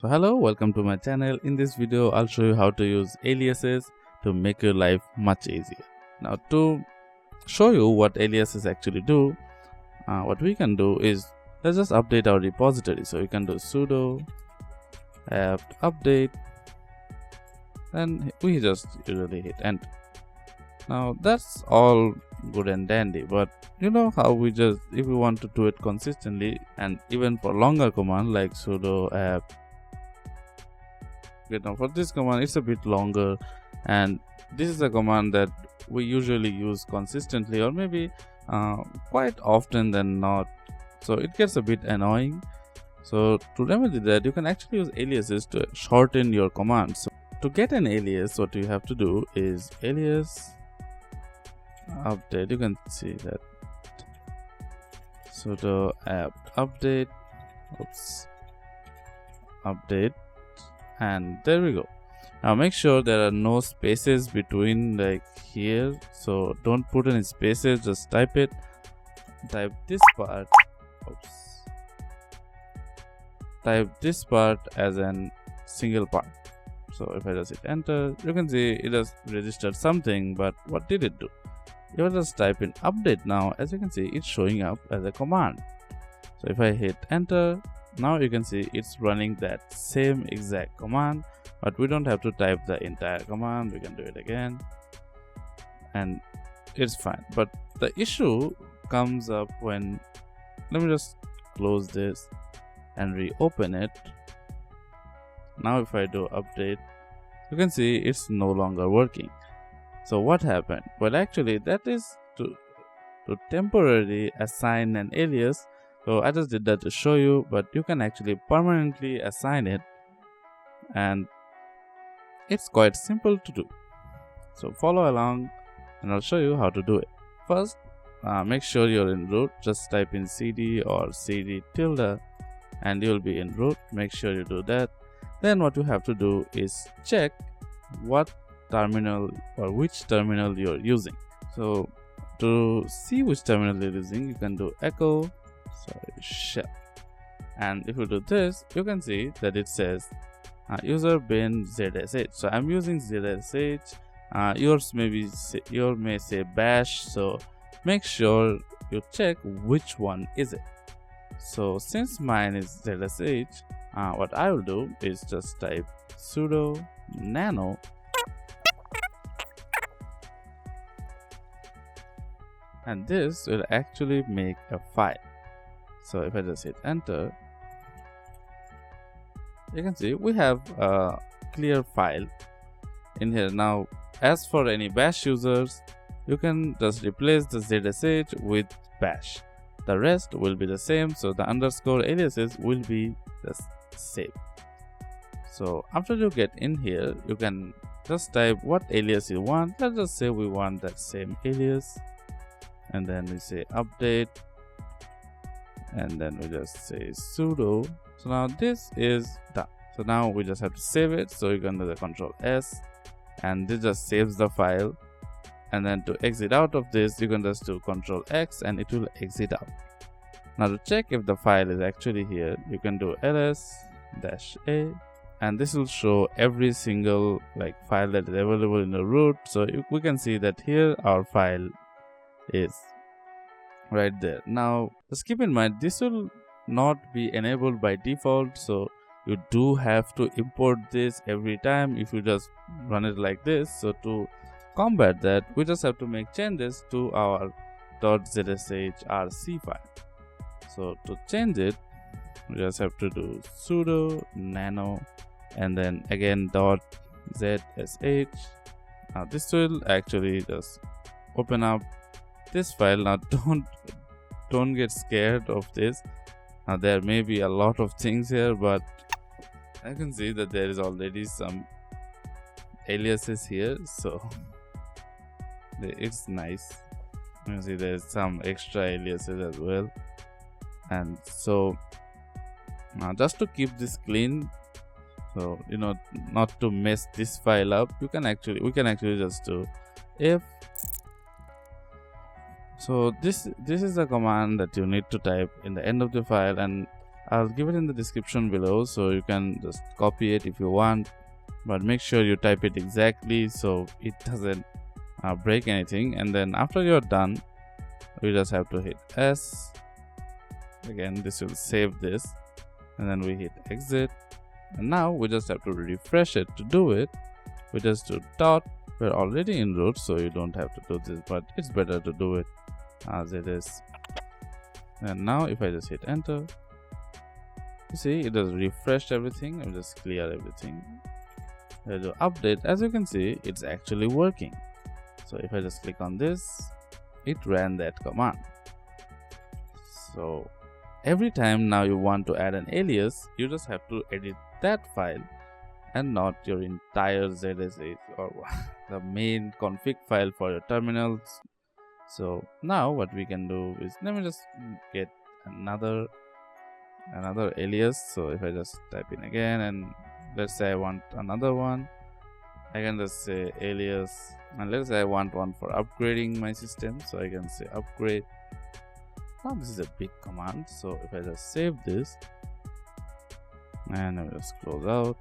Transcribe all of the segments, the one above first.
So hello, welcome to my channel. In this video I'll show you how to use aliases to make your life much easier. Now to show you what aliases actually do, what we can do is let's just update our repository. So you can do sudo apt update and we just usually hit enter. Now that's all good and dandy, but you know how if we want to do it consistently and even for longer command like sudo apt. Now for this command it's a bit longer, and this is a command that we usually use consistently or maybe quite often than not, so it gets a bit annoying. So to remedy that, you can actually use aliases to shorten your commands. So to get an alias, what you have to do is alias update. You can see that sudo apt update update, and there we go. Now make sure there are no spaces between, like here, so don't put any spaces, just type this part type this part as an single part. So if I just hit enter, you can see it has registered something, but what did it do? You will just type in update. Now as you can see, it's showing up as a command. So if I hit enter, now you can see it's running that same exact command, but we don't have to type the entire command. We can do it again and it's fine. But the issue comes up when, let me just close this and reopen it. Now if I do update, you can see it's no longer working. So what happened? Well, actually that is to temporarily assign an alias. So I just did that to show you, but you can actually permanently assign it, and it's quite simple to do. So follow along and I'll show you how to do it. First, make sure you're in root. Just type in cd or cd tilde and you'll be in root. Make sure you do that. Then what you have to do is check what terminal or which terminal you're using. So to see which terminal you're using, you can do echo shell, and if you do this, you can see that it says user bin zsh. So I'm using zsh. Yours may say bash, so make sure you check which one is it. So since mine is zsh, what I will do is just type sudo nano and this will actually make a file. So if I just hit enter, you can see we have a clear file in here. Now as for any bash users, you can just replace the zsh with bash. The rest will be the same, so the underscore aliases will be the same. So after you get in here, you can just type what alias you want. Let's just say we want that same alias, and then we say update, and then we just say sudo. So now this is done. So now we just have to save it. So you can do the Control S and this just saves the file, and then to exit out of this you can just do Control X and it will exit out. Now to check if the file is actually here, you can do ls-a and this will show every single file that is available in the root. So we can see that here our file is right there. Now just keep in mind, this will not be enabled by default, so you do have to import this every time if you just run it like this. So to combat that, we just have to make changes to our .zshrc file. So to change it, we just have to do sudo nano and then again .zsh. Now this will actually just open up this file. Now don't get scared of this. Now there may be a lot of things here, but I can see that there is already some aliases here, so it's nice. You can see there's some extra aliases as well. And so just to keep this clean, so not to mess this file up, we can actually just do if. So this is a command that you need to type in the end of the file, and I'll give it in the description below, so you can just copy it if you want, but make sure you type it exactly so it doesn't break anything. And then after you're done, we just have to hit S. Again, this will save this, and then we hit exit. And now we just have to refresh it. To do it, we just do dot. We're already in root, so you don't have to do this, but it's better to do it as it is. And now if I just hit enter, you see it has refreshed everything. I'll just clear everything. I do update. As you can see, it's actually working. So if I just click on this, it ran that command. So every time now you want to add an alias, you just have to edit that file and not your entire ZSA or the main config file for your terminals. So now what we can do is, let me just get another alias. So if I just type in again, and let's say I want another one, I can just say alias, and let's say I want one for upgrading my system, so I can say upgrade. Now this is a big command, so if I just save this and I just close out,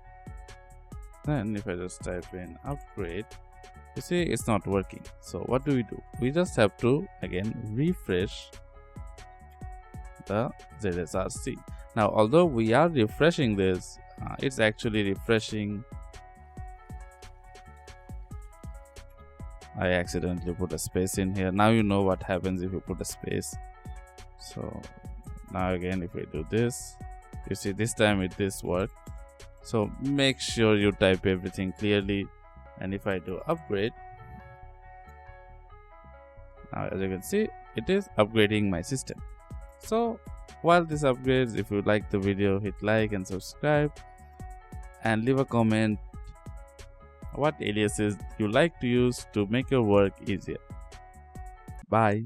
then if I just type in upgrade, you see it's not working. So what do? We just have to again refresh the ZSRC. Now although we are refreshing this, it's actually refreshing. I accidentally put a space in here. Now you know what happens if you put a space. So now again, if I do this, you see this time this worked. So make sure you type everything clearly. And if I do upgrade, now as you can see, it is upgrading my system. So while this upgrades, if you like the video, hit like and subscribe, and leave a comment what aliases you like to use to make your work easier. Bye.